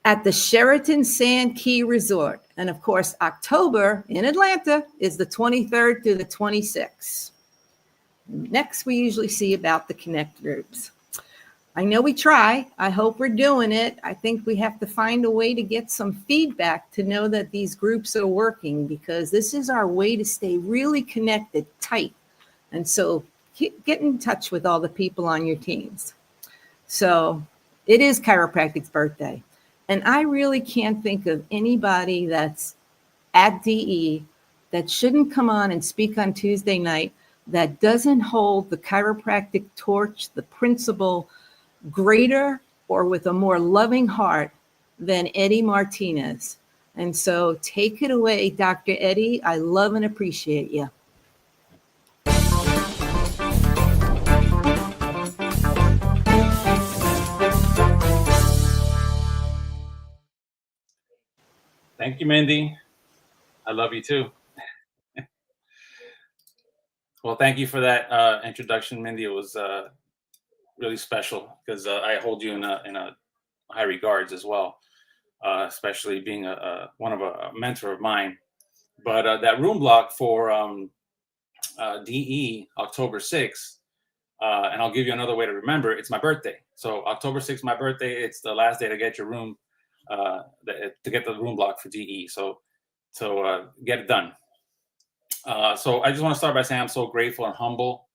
at the Sheraton Sand Key Resort. And of course, October in Atlanta is the 23rd through the 26th. Next, we usually see about the Connect groups. I know we try. I hope we're doing it. I think we have to find a way to get some feedback to know that these groups are working, because this is our way to stay really connected, tight. And so get in touch with all the people on your teams. So it is chiropractic's birthday. And I really can't think of anybody that's at DE that shouldn't come on and speak on Tuesday night that doesn't hold the chiropractic torch, the principle, greater or with a more loving heart than Eddie Martinez. And so take it away, Dr. Eddie. I love and appreciate you. Thank you, Mindy. I love you too. Well, thank you for that introduction, Mindy. It was really special because I hold you in a high regards as well, especially being a mentor of mine. But that room block for DE October 6th, and I'll give you another way to remember. It's my birthday, so October 6th, my birthday. It's the last day to get your room, to get the room block for DE. So get it done. So I just want to start by saying I'm so grateful and humble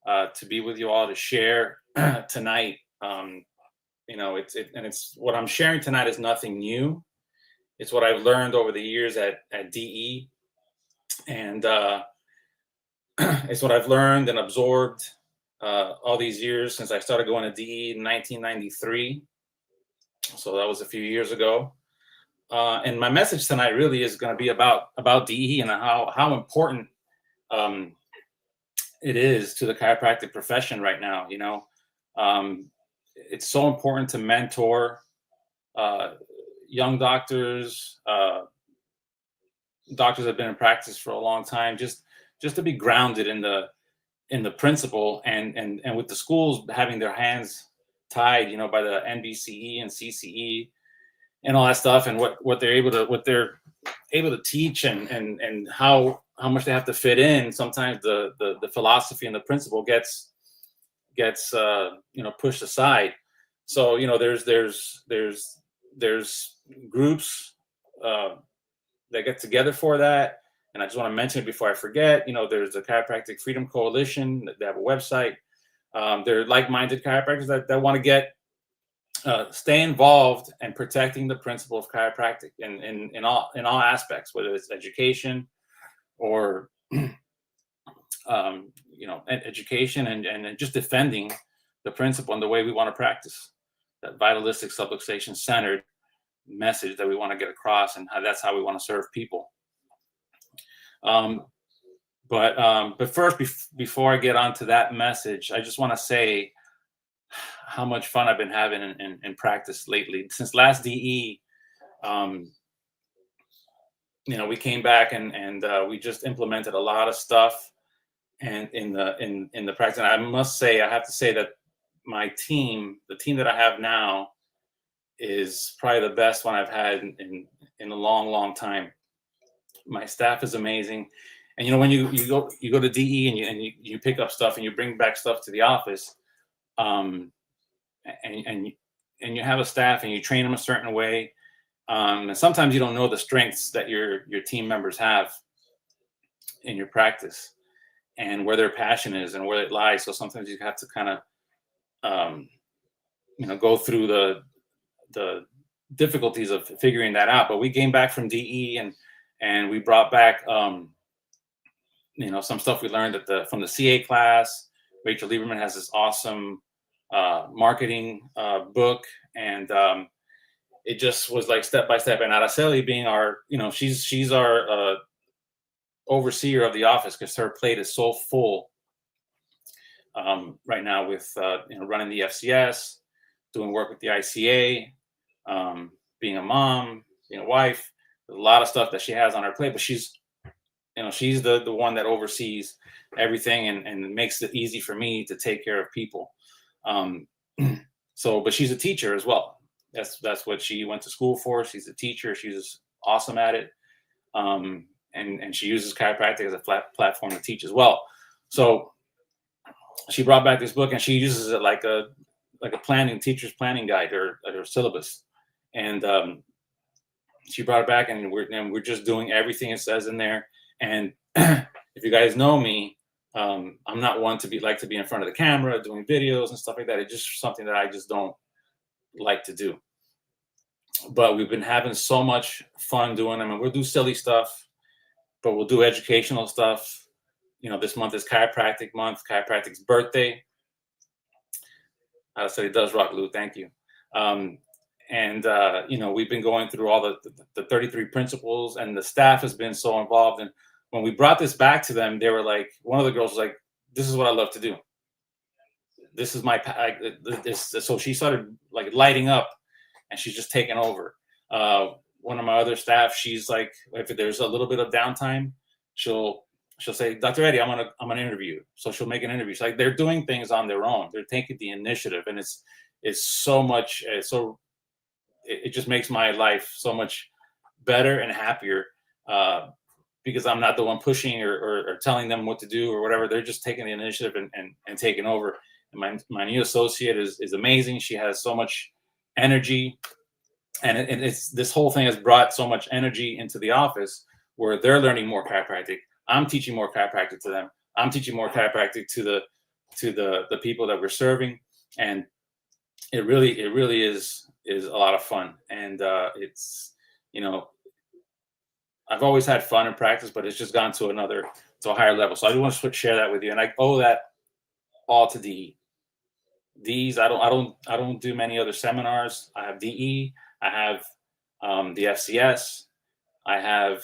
to be with you all to share tonight. It's what I'm sharing tonight is nothing new. It's what I've learned over the years at DE, and it's what I've learned and absorbed all these years since I started going to DE in 1993. So that was a few years ago. And my message tonight really is going to be about DE and how important it is to the chiropractic profession right now. It's so important to mentor young doctors, doctors that have been in practice for a long time, just to be grounded in the principle, and with the schools having their hands tied, by the NBCE and CCE and all that stuff, and what they're able to teach, and how much they have to fit in. Sometimes the philosophy and the principle gets pushed aside. So there's groups that get together for that. And I just want to mention it before I forget, there's the Chiropractic Freedom Coalition. They have a website. They're like-minded chiropractors that want to stay involved in protecting the principle of chiropractic in all aspects, whether it's education or education and just defending the principle and the way we want to practice, that vitalistic subluxation centered message that we want to get across, and that's how we want to serve people. But first, before I get onto that message, I just want to say how much fun I've been having in practice lately. Since last DE, we came back and we just implemented a lot of stuff, and in the practice. And I have to say that my team, the team that I have now, is probably the best one I've had in a long time. My staff is amazing. And when you go to DE and you pick up stuff and you bring back stuff to the office, and you have a staff and you train them a certain way, and sometimes you don't know the strengths that your team members have in your practice and where their passion is and where it lies. So sometimes you have to kind of go through the difficulties of figuring that out. But we came back from DE and we brought back some stuff we learned from the CA class. Rachel Lieberman has this awesome marketing book, and it just was like step by step. And Araceli being our, she's our overseer of the office, because her plate is so full right now with running the FCS, doing work with the ICA, being a mom, being a wife. There's a lot of stuff that she has on her plate, but she's the one that oversees everything and makes it easy for me to take care of people. But she's a teacher as well. That's what she went to school for. She's a teacher. She's awesome at it. And she uses chiropractic as a platform to teach as well. So she brought back this book, and she uses it like a teacher's planning guide or syllabus. And she brought it back, and we're just doing everything it says in there. And if you guys know me, I'm not one to be in front of the camera doing videos and stuff like that. It's just something that I just don't like to do. But we've been having so much fun doing them, and we'll do silly stuff, but we'll do educational stuff. This month is chiropractic month, chiropractic's birthday. I said it does rock, Lou. Thank you. We've been going through all the 33 principles, and the staff has been so involved. And when we brought this back to them, they were like, one of the girls was like, "This is what I love to do. This is my." So she started like lighting up, and she's just taking over. One of my other staff, she's like, if there's a little bit of downtime, she'll say, "Dr. Eddie, I'm gonna interview you." So she'll make an interview. So like they're doing things on their own. They're taking the initiative, and it's so much. It just makes my life so much better and happier because I'm not the one pushing or telling them what to do or whatever. They're just taking the initiative and taking over. And my new associate is amazing. She has so much energy, and it's this whole thing has brought so much energy into the office where they're learning more chiropractic. I'm teaching more chiropractic to them. I'm teaching more chiropractic to the people that we're serving, and it really is a lot of fun. And it's I've always had fun in practice, but it's just gone to a higher level. So I do want to share that with you, and I owe that all to DE. These I don't do many other seminars. I have DE. I have the FCS. I have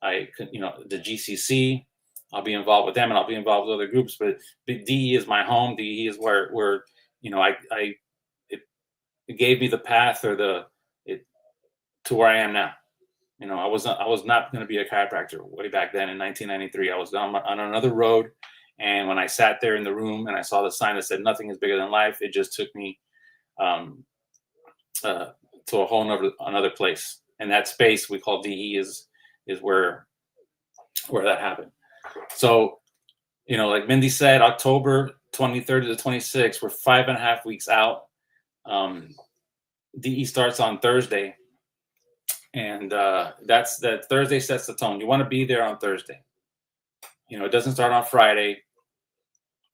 the GCC. I'll be involved with them, and I'll be involved with other groups. But DE is my home. DE is where it gave me the path to where I am now. I was not going to be a chiropractor way back then in 1993. I was on another road, and when I sat there in the room and I saw the sign that said "Nothing is bigger than life," it just took me to a whole another place. And that space we call DE is where that happened. So, like Mindy said, October 23rd to the 26th, we're 5.5 weeks out. DE starts on Thursday, and that Thursday sets the tone. You want to be there on Thursday. It doesn't start on Friday,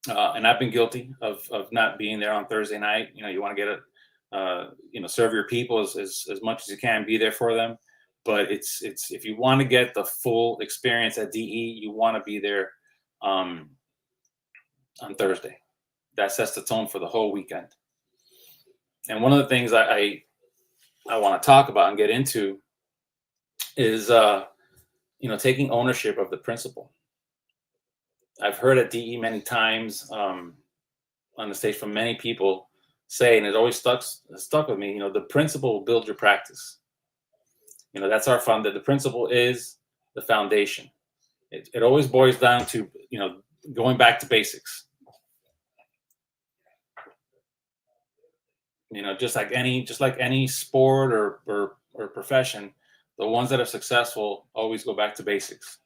and I've been guilty of not being there on Thursday night. You want to get it, serve your people as much as you can, be there for them. But it's if you want to get the full experience at DE, you want to be there on Thursday. That sets the tone for the whole weekend. And one of the things I want to talk about and get into is taking ownership of the principle. I've heard at DE many times on the stage from many people say, and it always stuck with me, the principle will build your practice. That's our fund. That the principle is the foundation. It always boils down to going back to basics. Just like any sport or profession, the ones that are successful always go back to basics.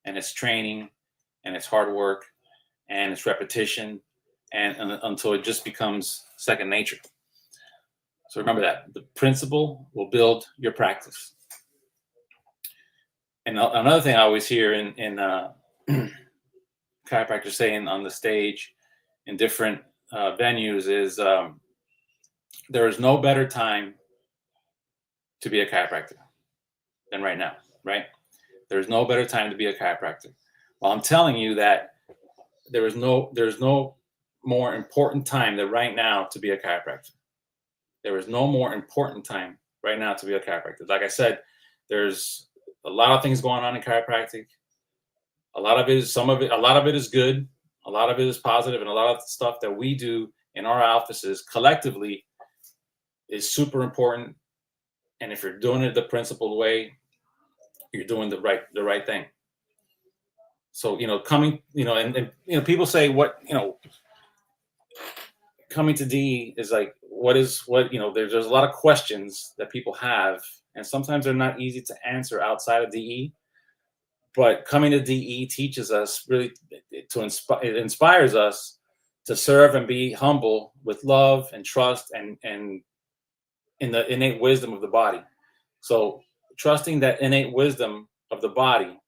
And it's training, and it's hard work, and it's repetition, and until it just becomes second nature. So remember that the principle will build your practice. And another thing I always hear in chiropractors saying on the stage in different venues is there is no better time to be a chiropractor than right now, right? There's no better time to be a chiropractor. Well, I'm telling you that there's no more important time than right now to be a chiropractor. There is no more important time right now to be a chiropractor. Like I said, there's a lot of things going on in chiropractic. A lot of it is good. A lot of it is positive, and a lot of the stuff that we do in our offices collectively is super important. And if you're doing it the principled way, you're doing the right thing. So, people say coming to DE is like, there's a lot of questions that people have, and sometimes they're not easy to answer outside of DE. But coming to DE teaches us really it inspires us to serve and be humble with love and trust and in the innate wisdom of the body. So trusting that innate wisdom of the body,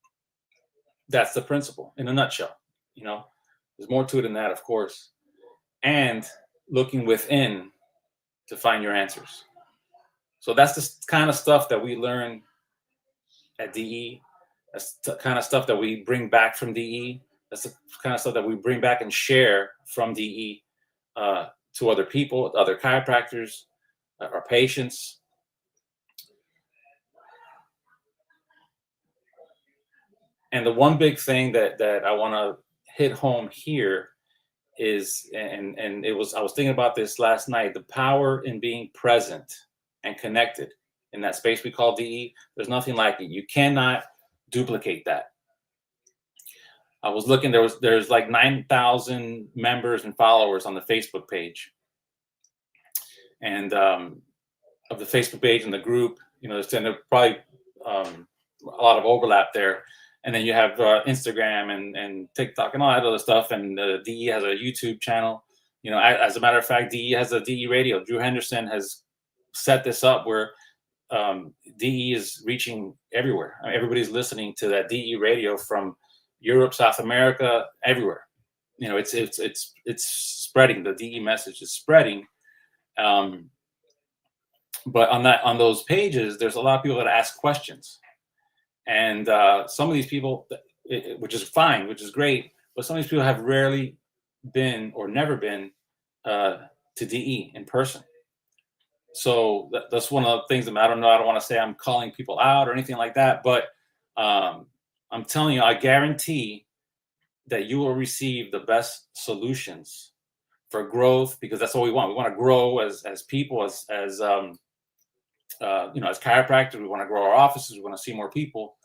that's the principle in a nutshell. There's more to it than that, of course. And looking within to find your answers. So that's the kind of stuff that we learn at DE. That's the kind of stuff that we bring back from DE. That's the kind of stuff that we bring back and share from DE to other people, other chiropractors, our patients. And the one big thing that I want to hit home here is, and I was thinking about this last night, the power in being present and connected in that space we call DE. There's nothing like it. You cannot duplicate that. I was looking, there's like 9,000 members and followers on the Facebook page. And of the Facebook page and the group, there's probably a lot of overlap there. And then you have Instagram and TikTok and all that other stuff. And DE has a YouTube channel. As a matter of fact, DE has a DE radio. Drew Henderson has set this up where DE is reaching everywhere. Everybody's listening to that DE radio from Europe, South America, everywhere. It's spreading. The DE message is spreading. But on those pages, there's a lot of people that ask questions. And some of these people, which is fine, which is great, but some of these people have rarely been or never been to DE in person. So that's one of the things that I don't want to say I'm calling people out or anything like that, but I'm telling you, I guarantee that you will receive the best solutions for growth, because that's what we want. We want to grow as people, as chiropractors. We want to grow our offices. We want to see more people.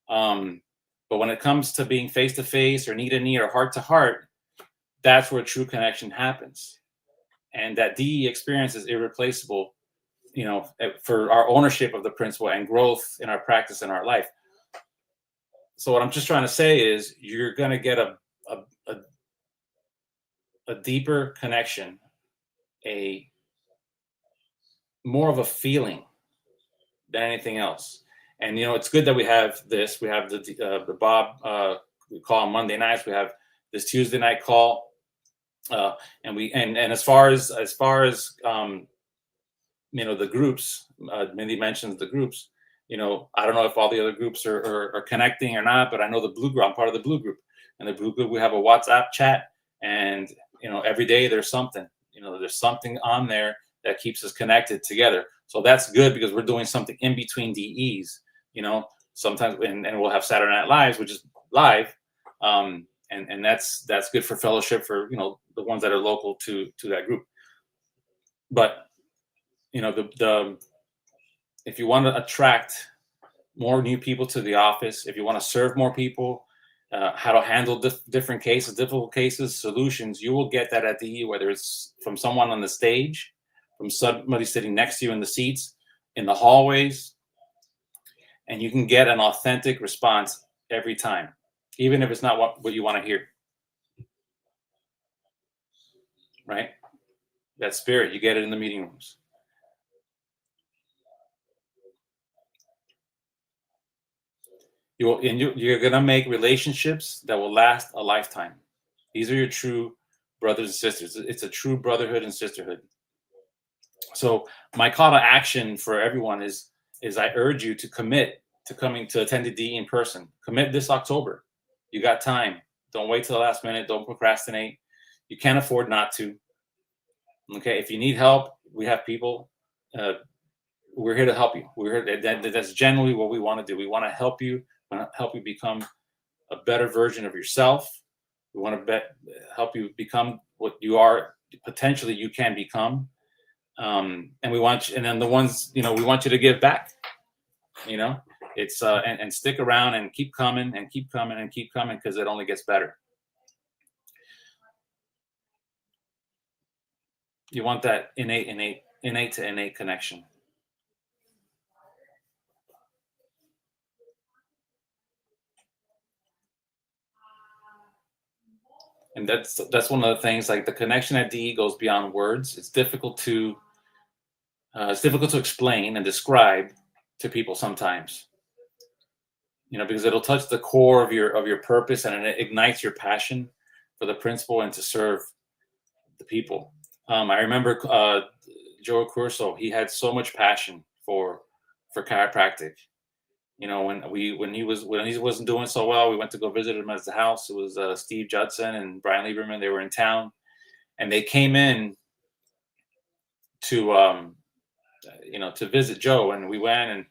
But when it comes to being face to face or knee to knee or heart to heart, that's where true connection happens. And that DE experience is irreplaceable, for our ownership of the principle and growth in our practice in our life. So what I'm just trying to say is you're going to get a deeper connection, a more of a feeling than anything else. And it's good that we have this. We have the Bob we call on Monday nights. We have this Tuesday night call, and as far as the groups, Mindy mentions the groups. I don't know if all the other groups are connecting or not, but I know the Blue Group. I'm part of the Blue Group, and the Blue Group, we have a WhatsApp chat, and every day there's something. There's something on there that keeps us connected together. So that's good because we're doing something in between DEs. Sometimes, and we'll have Saturday Night Lives, which is live, and that's good for fellowship for the ones that are local to that group. But if you want to attract more new people to the office, if you want to serve more people, how to handle different cases, difficult cases, solutions, you will get that at DE, whether it's from someone on the stage, from somebody sitting next to you in the seats, in the hallways, and you can get an authentic response every time, even if it's not what you want to hear. Right? That spirit, you get it in the meeting rooms. You're going to make relationships that will last a lifetime. These are your true brothers and sisters. It's a true brotherhood and sisterhood. So my call to action for everyone is I urge you to commit to coming to attend the DE in person. Commit this October. You got time. Don't wait till the last minute. Don't procrastinate. You can't afford not to. Okay, if you need help, we have people. We're here to help you. We're here. That's generally what we want to do. We want to help you. We want to help you become a better version of yourself. We want to help you become what you are. Potentially, you can become. And we want you, and then the ones we want you to give back. It's and stick around and keep coming and keep coming and keep coming, because it only gets better. You want that innate to innate connection. And that's one of the things. Like, the connection at DE goes beyond words. It's difficult to explain and describe to people sometimes. Because it'll touch the core of your purpose, and it ignites your passion for the principle and to serve the people. I remember Joe Curso. He had so much passion for chiropractic. When he wasn't doing so well, we went to go visit him at the house. It was Steve Judson and Brian Lieberman. They were in town, and they came in to to visit Joe. And we went, and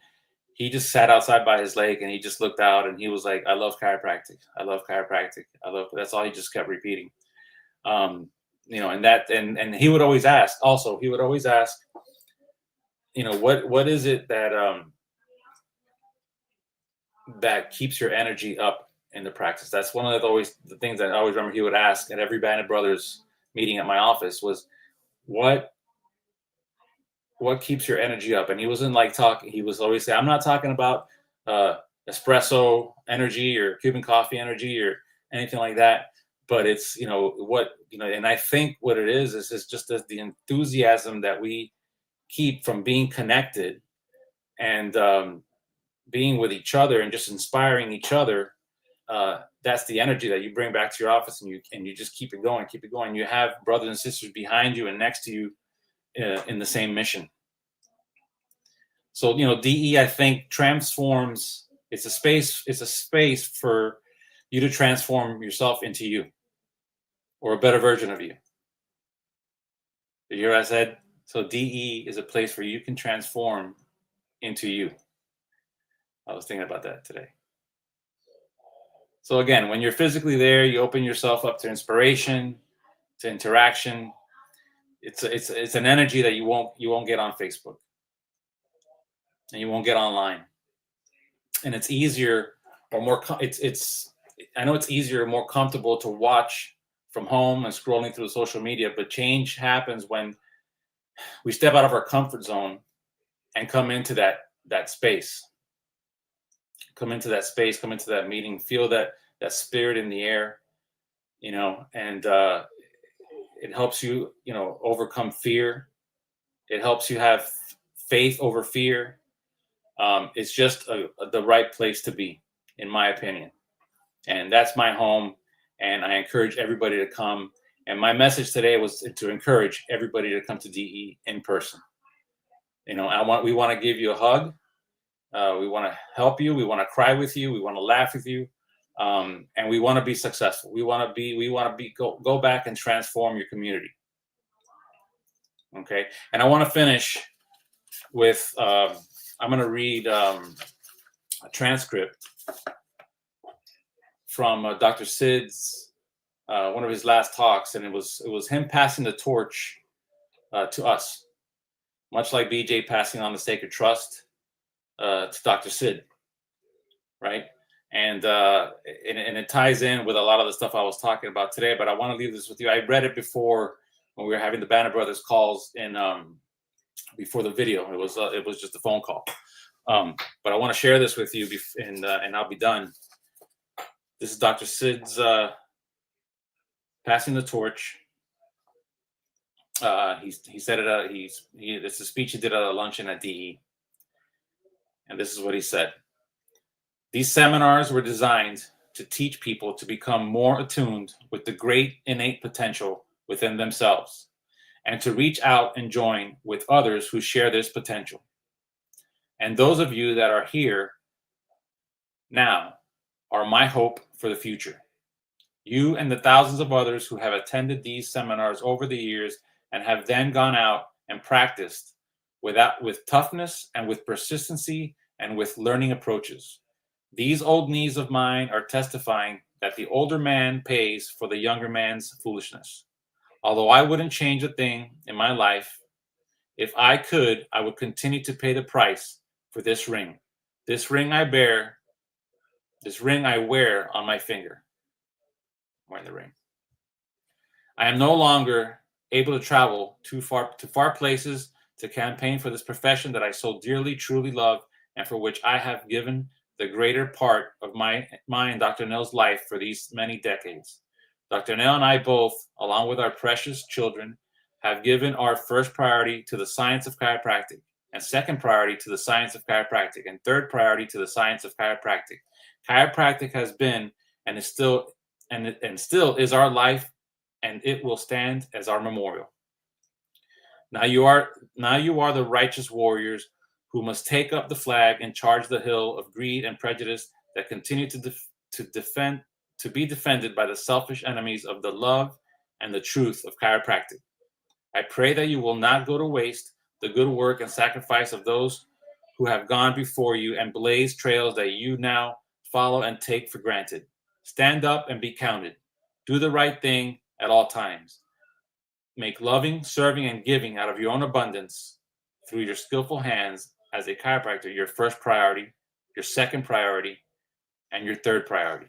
he just sat outside by his lake, and he just looked out, and he was like, "I love chiropractic. I love chiropractic. I love." That's all he just kept repeating. And he would always ask. Also, he would always ask, what is it that that keeps your energy up in the practice? That's one of the things that I always remember he would ask at every Band of Brothers meeting at my office was, what keeps your energy up? And he wasn't like talking. He was always saying, I'm not talking about espresso energy or Cuban coffee energy or anything like that. But it's, and I think what it is just the enthusiasm that we keep from being connected and being with each other and just inspiring each other. That's the energy that you bring back to your office, and you just keep it going. You have brothers and sisters behind you and next to you in the same mission. So, DE, I think, transforms. It's a space for you to transform yourself into you, or a better version of you. You hear what I said? So DE is a place where you can transform into you. I was thinking about that today. So again, when you're physically there, you open yourself up to inspiration, to interaction. It's an energy that you won't get on Facebook, and you won't get online. And it's easier or more. I know it's easier, more comfortable to watch from home and scrolling through social media. But change happens when we step out of our comfort zone and come into that space. Come into that space. Come into that meeting. Feel that spirit in the air. And it helps you, overcome fear. It helps you have faith over fear. It's just the right place to be, in my opinion. And that's my home. And I encourage everybody to come. And my message today was to encourage everybody to come to DE in person. We want to give you a hug. We want to help you. We want to cry with you. We want to laugh with you. And we want to be successful. We want to go back and transform your community. Okay. And I want to finish with, I'm going to read a transcript from Dr. Sid's, one of his last talks. And it was him passing the torch to us, much like BJ passing on the sacred trust to Dr. Sid. Right. And it ties in with a lot of the stuff I was talking about today, but I want to leave this with you. I read it before when we were having the Band of Brothers calls before the video. It was just a phone call. But I want to share this with you and I'll be done. This is Dr. Sid's passing the torch. He said it. It's a speech he did at a luncheon at DE. And this is what he said. These seminars were designed to teach people to become more attuned with the great innate potential within themselves and to reach out and join with others who share this potential. And those of you that are here now are my hope for the future. You and the thousands of others who have attended these seminars over the years and have then gone out and practiced with toughness and with persistency and with learning approaches. These old knees of mine are testifying that the older man pays for the younger man's foolishness. Although I wouldn't change a thing in my life, if I could, I would continue to pay the price for this ring. This ring I wear on my finger. I'm wearing the ring. I am no longer able to travel to far places to campaign for this profession that I so dearly, truly love, and for which I have given the greater part of mine and Dr. Nell's life for these many decades. Dr. Nell and I both, along with our precious children, have given our first priority to the science of chiropractic, and second priority to the science of chiropractic, and third priority to the science of chiropractic. Chiropractic has been and is still still is our life, and it will stand as our memorial. Now you are the righteous warriors who must take up the flag and charge the hill of greed and prejudice that continue to be defended by the selfish enemies of the love and the truth of chiropractic. I pray that you will not go to waste the good work and sacrifice of those who have gone before you and blaze trails that you now follow and take for granted. Stand up and be counted. Do the right thing at all times. Make loving, serving, and giving out of your own abundance through your skillful hands as a chiropractor your first priority, your second priority, and your third priority.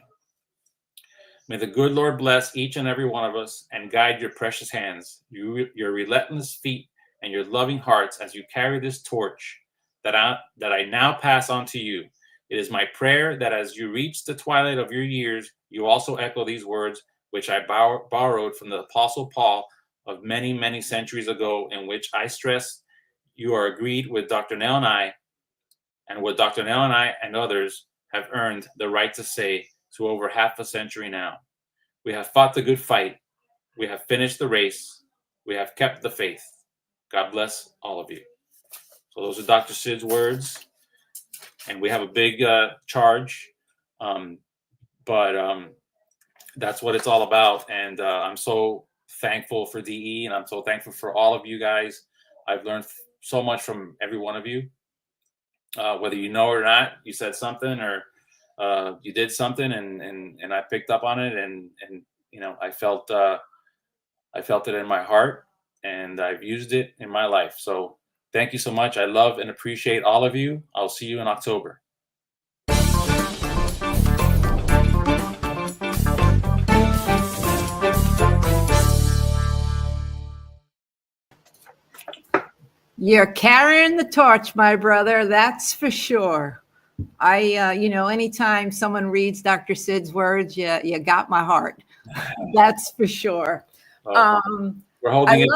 May the good Lord bless each and every one of us and guide your precious hands, your relentless feet, and your loving hearts as you carry this torch that I now pass on to you. It is my prayer that as you reach the twilight of your years, you also echo these words, which I borrowed from the Apostle Paul of many, many centuries ago, in which I stress you are agreed with Dr. Nell and I, and what Dr. Nell and I and others have earned the right to say to over half a century now. We have fought the good fight. We have finished the race. We have kept the faith. God bless all of you. So those are Dr. Sid's words. And we have a big charge. But that's what it's all about. And I'm so thankful for DE, and I'm so thankful for all of you guys. I've learned so much from every one of you. Whether you know it or not, you said something or you did something, and I picked up on it, and you know, I felt it in my heart, and I've used it in my life. So thank you so much. I love and appreciate all of you. I'll see you in October. You're carrying the torch, my brother. That's for sure. Anytime someone reads Dr. Sid's words, you got my heart. That's for sure. We're holding it.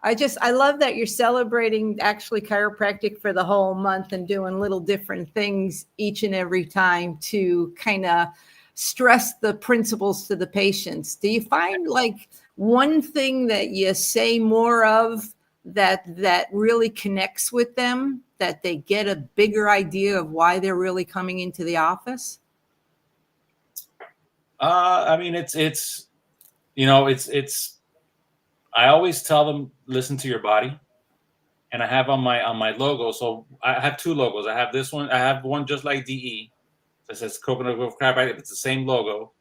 I love that you're celebrating actually chiropractic for the whole month and doing little different things each and every time to kind of stress the principles to the patients. Do you find like one thing that you say more of that really connects with them, that they get a bigger idea of why they're really coming into the office? I mean, it's I always tell them, listen to your body. And I have on my logo. So I have two logos. I have this one. I have one just like DE that says Coconut Grove Chiropractic. It's the same logo,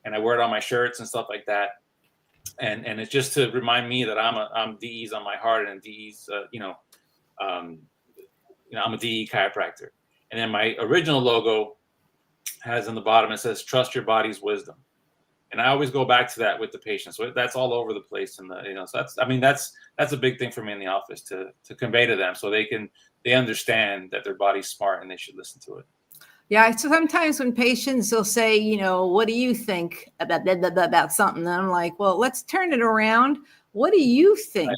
and I wear it on my shirts and stuff like that. And it's just to remind me that I'm DE's on my heart, and DE's I'm a DE chiropractor. And then my original logo has on the bottom, it says trust your body's wisdom. And I always go back to that with the patients. So that's all over the place. And so that's a big thing for me in the office to convey to them, so they understand that their body's smart and they should listen to it. Yeah. So sometimes when patients will say, what do you think about something? And I'm like, well, let's turn it around. What do you think?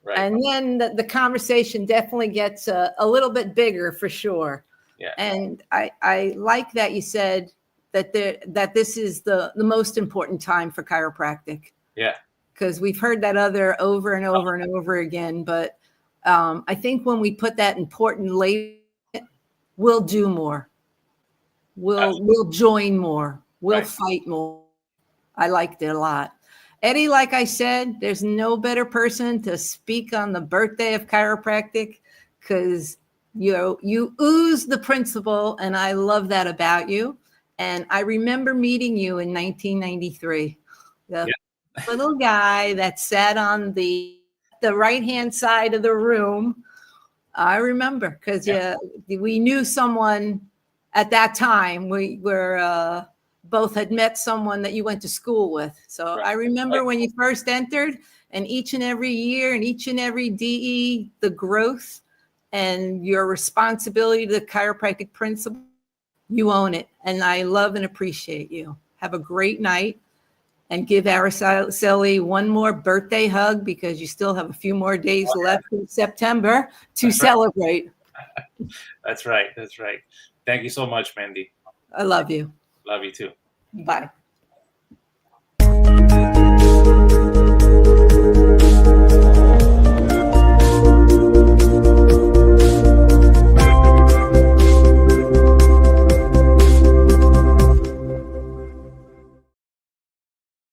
Right. And then the conversation definitely gets a little bit bigger for sure. Yeah. And I like that you said that this is the most important time for chiropractic. Yeah. Because we've heard that over and over and over again. But I think when we put that important label, we'll do more. We'll join more. We'll fight more. I liked it a lot. Eddie, like I said, there's no better person to speak on the birthday of chiropractic, because you ooze the principle, and I love that about you. And I remember meeting you in 1993. The little guy that sat on the right-hand side of the room. I remember because we knew someone at that time. We were both had met someone that you went to school with. So Right. I remember when you first entered, and each and every year and each and every DE, the growth and your responsibility to the chiropractic principle, you own it. And I love and appreciate you. Have a great night, and give Araceli one more birthday hug, because you still have a few more days left in September to celebrate. That's right. That's right. Thank you so much, Mandy. I love you. Love you too. Bye.